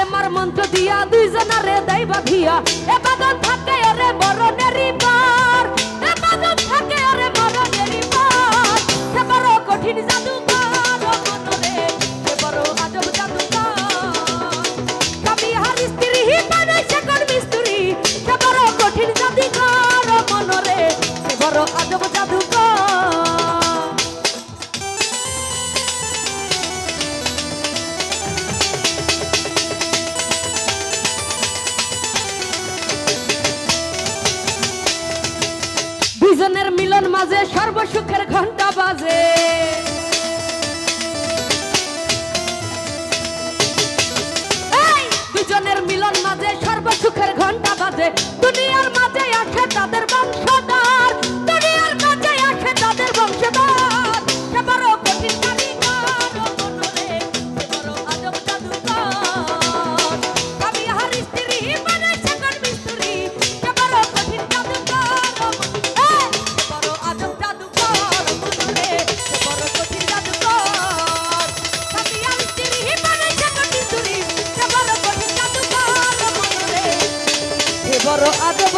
আমার মন্ত্র দিয়া দুইজনারে দেই বাঁধিয়া এ বাদন থাকে ওরে মরণেরই পার এ বাদন থাকে ওরে মরণেরই পার সে বড় কঠিন জাদুকর মনরে সে বড় আজব জাদুকর কবি হার স্ত্রী বানাইছে কোন মিস্ত্রি সে বড় কঠিন জাদুকর মনরে সে বড় আজব জাদুকর দুইজনের মিলন মাঝে সর্বসুখের ঘন্টা বাজে দুজনের মিলন মাঝে সর্বসুখের ঘন্টা বাজে দুনিয়ার মাঝে আসে তাদের বংশধর দুনিয়ার মাঝে আসে তাদের বংশধর সে বড় কঠিন কারিগর মনরে সে বড় আজব জাদুকর কবি হার স্ত্রী বানাইছে কোন মিস্ত্রি সে বড় কঠিন জাদুকর সে বড় আজব জাদুকর মনরে সে বড় কঠিন জাদুকর কবি হার স্ত্রী বানাইছে কোন মিস্ত্রি সে বড় কঠিন জাদুকর মনরে সে বড় আজব